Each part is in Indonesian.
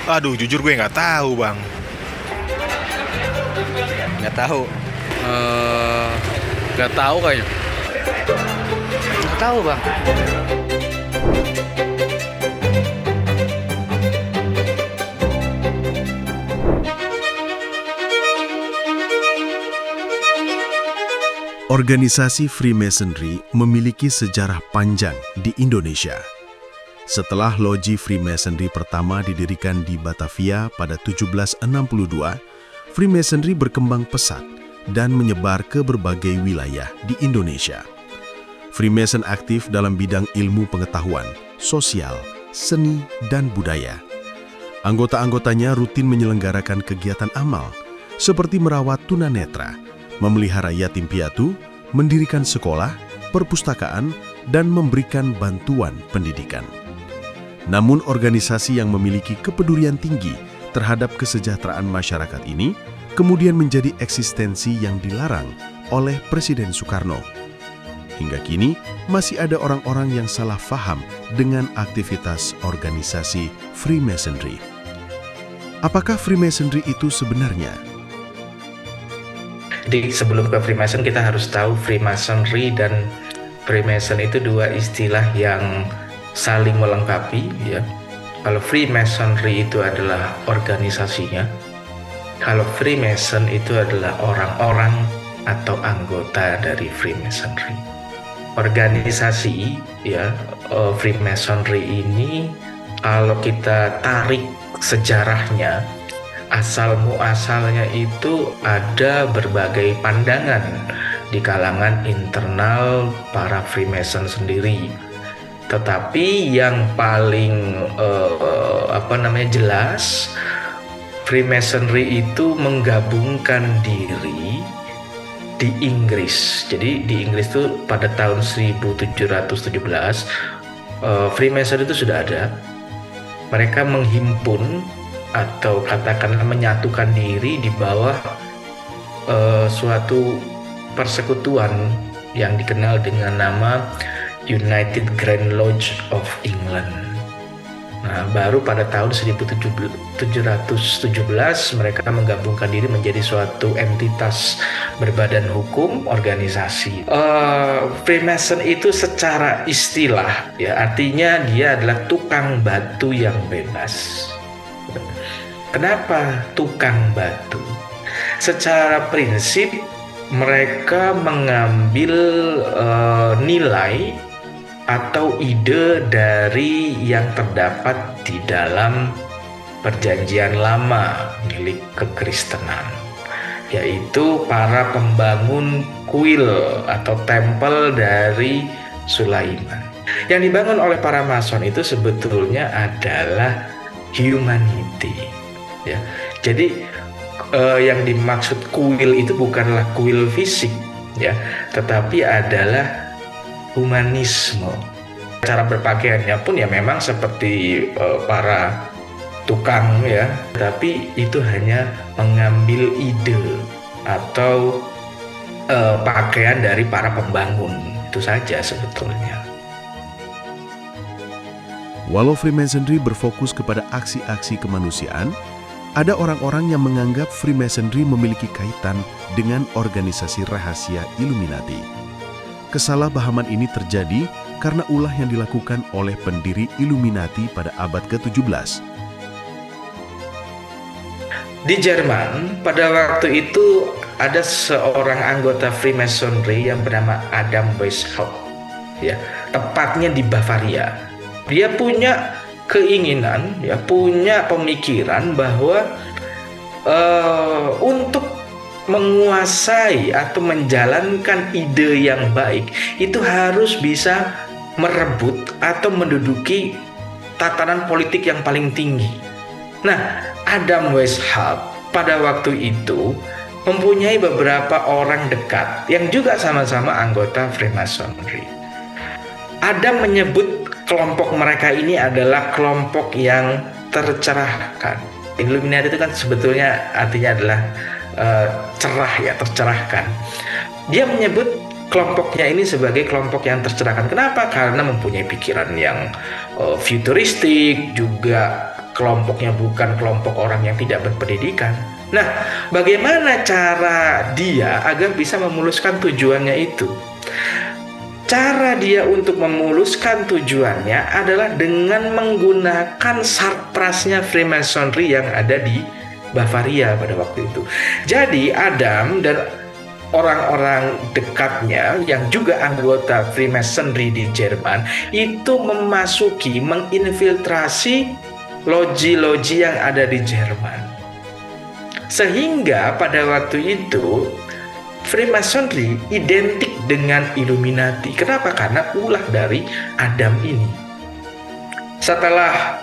Aduh, jujur gue nggak tahu, Bang. Nggak tahu. Eh, nggak tahu kayaknya. Nggak tahu bang. Organisasi Freemasonry memiliki sejarah panjang di Indonesia. Setelah loji Freemasonry pertama didirikan di Batavia pada 1762, Freemasonry berkembang pesat dan menyebar ke berbagai wilayah di Indonesia. Freemason aktif dalam bidang ilmu pengetahuan, sosial, seni, dan budaya. Anggota-anggotanya rutin menyelenggarakan kegiatan amal, seperti merawat tunanetra, memelihara yatim piatu, mendirikan sekolah, perpustakaan, dan memberikan bantuan pendidikan. Namun organisasi yang memiliki kepedulian tinggi terhadap kesejahteraan masyarakat ini kemudian menjadi eksistensi yang dilarang oleh Presiden Soekarno. Hingga kini masih ada orang-orang yang salah faham dengan aktivitas organisasi Freemasonry. Apakah Freemasonry itu sebenarnya? Jadi sebelum ke Freemason kita harus tahu Freemasonry dan Freemason itu dua istilah yang saling melengkapi ya. Kalau Freemasonry itu adalah organisasinya, kalau Freemason itu adalah orang-orang atau anggota dari Freemasonry. Organisasi ya Freemasonry ini kalau kita tarik sejarahnya, asal muasalnya itu ada berbagai pandangan di kalangan internal para Freemason sendiri. Tetapi yang paling jelas, Freemasonry itu menggabungkan diri di Inggris. Jadi di Inggris itu pada tahun 1717 Freemason itu sudah ada. Mereka menghimpun atau katakanlah menyatukan diri di bawah suatu persekutuan yang dikenal dengan nama United Grand Lodge of England. Nah, baru pada tahun 1717 mereka menggabungkan diri menjadi suatu entitas berbadan hukum, organisasi. Freemason itu secara istilah ya artinya dia adalah tukang batu yang bebas. Kenapa tukang batu? Secara prinsip mereka mengambil nilai atau ide dari yang terdapat di dalam perjanjian lama milik kekristenan, yaitu para pembangun kuil atau tempel dari Sulaiman. Yang dibangun oleh para Mason itu sebetulnya adalah humanity. Ya, jadi yang dimaksud kuil itu bukanlah kuil fisik, ya, tetapi adalah humanisme. Cara berpakaiannya pun ya memang seperti para tukang ya, tapi itu hanya mengambil ide atau pakaian dari para pembangun, itu saja sebetulnya. Walau Freemasonry berfokus kepada aksi-aksi kemanusiaan, ada orang-orang yang menganggap Freemasonry memiliki kaitan dengan organisasi rahasia Illuminati. Kesalahpahaman ini terjadi karena ulah yang dilakukan oleh pendiri Illuminati pada abad ke-17. Di Jerman pada waktu itu ada seorang anggota Freemasonry yang bernama Adam Weishaupt, ya, tepatnya di Bavaria. Dia punya keinginan, ya, punya pemikiran bahwa untuk menguasai atau menjalankan ide yang baik itu harus bisa merebut atau menduduki tatanan politik yang paling tinggi. Nah, Adam Weishaupt pada waktu itu mempunyai beberapa orang dekat yang juga sama-sama anggota Freemasonry. Adam menyebut kelompok mereka ini adalah kelompok yang tercerahkan. Illuminati itu kan sebetulnya artinya adalah cerah ya, tercerahkan. Dia menyebut kelompoknya ini sebagai kelompok yang tercerahkan. Kenapa? Karena mempunyai pikiran yang futuristik, juga kelompoknya bukan kelompok orang yang tidak berpendidikan. Nah, bagaimana cara dia agar bisa memuluskan tujuannya itu? Cara dia untuk memuluskan tujuannya adalah dengan menggunakan sarprasnya Freemasonry yang ada di Bavaria pada waktu itu. Jadi Adam dan orang-orang dekatnya yang juga anggota Freemasonry di Jerman itu menginfiltrasi loji-loji yang ada di Jerman. Sehingga pada waktu itu Freemasonry identik dengan Illuminati. Kenapa? Karena ulah dari Adam ini. Setelah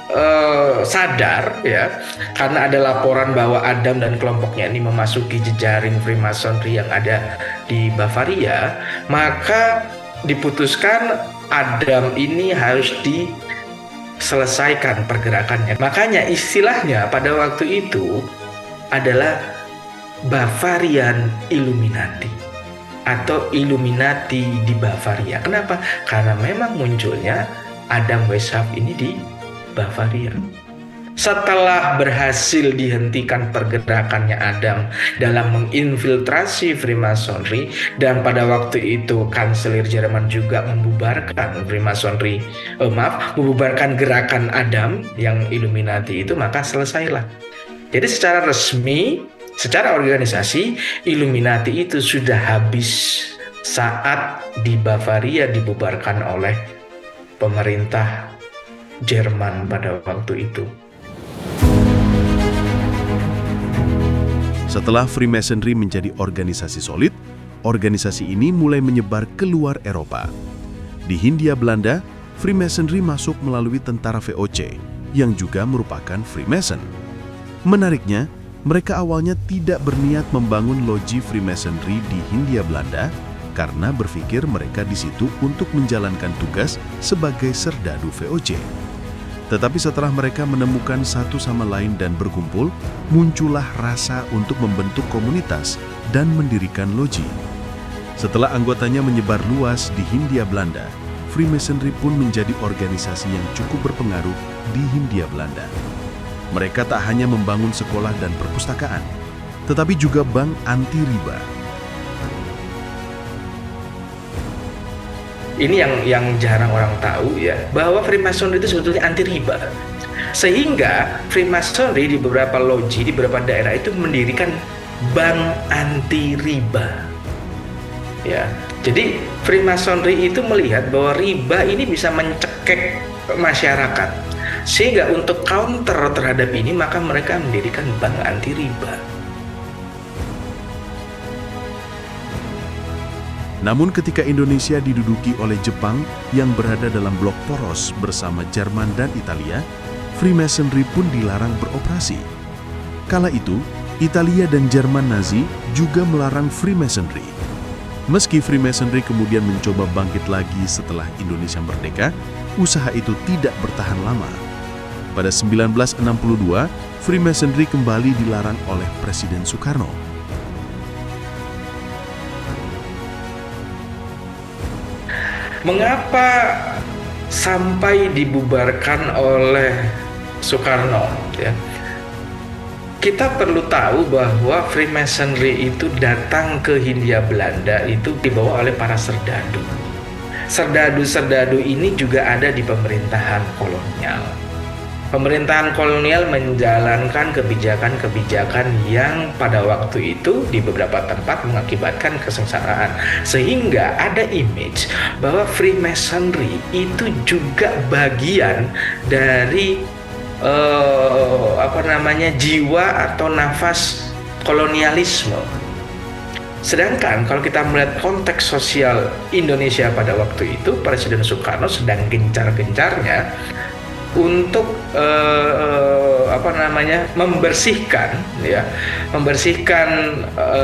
sadar ya, karena ada laporan bahwa Adam dan kelompoknya ini memasuki jejaring Freemasonry yang ada di Bavaria, maka diputuskan Adam ini harus diselesaikan pergerakannya. Makanya istilahnya pada waktu itu adalah Bavarian Illuminati atau Illuminati di Bavaria. Kenapa? Karena memang munculnya Adam Weishaupt ini di Bavaria. Setelah berhasil dihentikan pergerakannya Adam dalam menginfiltrasi Freemasonry, dan pada waktu itu Kanselir Jerman juga membubarkan membubarkan gerakan Adam yang Illuminati itu, maka selesailah. Jadi secara resmi, secara organisasi, Illuminati itu sudah habis saat di Bavaria dibubarkan oleh pemerintah Jerman pada waktu itu. Setelah Freemasonry menjadi organisasi solid, organisasi ini mulai menyebar keluar Eropa. Di Hindia Belanda, Freemasonry masuk melalui tentara VOC, yang juga merupakan Freemason. Menariknya, mereka awalnya tidak berniat membangun loji Freemasonry di Hindia Belanda karena berpikir mereka di situ untuk menjalankan tugas sebagai serdadu VOC. Tetapi setelah mereka menemukan satu sama lain dan berkumpul, muncullah rasa untuk membentuk komunitas dan mendirikan loji. Setelah anggotanya menyebar luas di Hindia Belanda, Freemasonry pun menjadi organisasi yang cukup berpengaruh di Hindia Belanda. Mereka tak hanya membangun sekolah dan perpustakaan, tetapi juga bank anti riba. Ini yang jarang orang tahu ya, bahwa Freemasonry itu sebetulnya anti riba. Sehingga Freemasonry di beberapa loji, di beberapa daerah itu mendirikan bank anti riba. Ya, jadi Freemasonry itu melihat bahwa riba ini bisa mencekik masyarakat. Sehingga untuk counter terhadap ini, maka mereka mendirikan bank anti riba. Namun ketika Indonesia diduduki oleh Jepang yang berada dalam blok poros bersama Jerman dan Italia, Freemasonry pun dilarang beroperasi. Kala itu, Italia dan Jerman Nazi juga melarang Freemasonry. Meski Freemasonry kemudian mencoba bangkit lagi setelah Indonesia merdeka, usaha itu tidak bertahan lama. Pada 1962, Freemasonry kembali dilarang oleh Presiden Soekarno. Mengapa sampai dibubarkan oleh Soekarno? Ya, kita perlu tahu bahwa Freemasonry itu datang ke Hindia Belanda itu dibawa oleh para serdadu. Serdadu-serdadu ini juga ada di pemerintahan kolonial. Pemerintahan kolonial menjalankan kebijakan-kebijakan yang pada waktu itu di beberapa tempat mengakibatkan kesengsaraan. Sehingga ada image bahwa Freemasonry itu juga bagian dari jiwa atau nafas kolonialisme. Sedangkan kalau kita melihat konteks sosial Indonesia pada waktu itu, Presiden Soekarno sedang gencar-gencarnya untuk membersihkan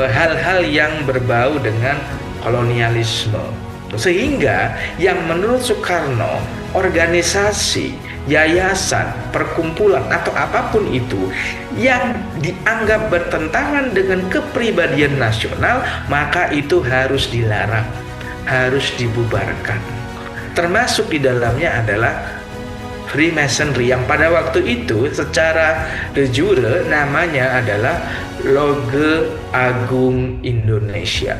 hal-hal yang berbau dengan kolonialisme. Sehingga yang menurut Soekarno, organisasi, yayasan, perkumpulan atau apapun itu yang dianggap bertentangan dengan kepribadian nasional, maka itu harus dilarang, harus dibubarkan. Termasuk di dalamnya adalah Freemasonry yang pada waktu itu secara de jure namanya adalah Loge Agung Indonesia.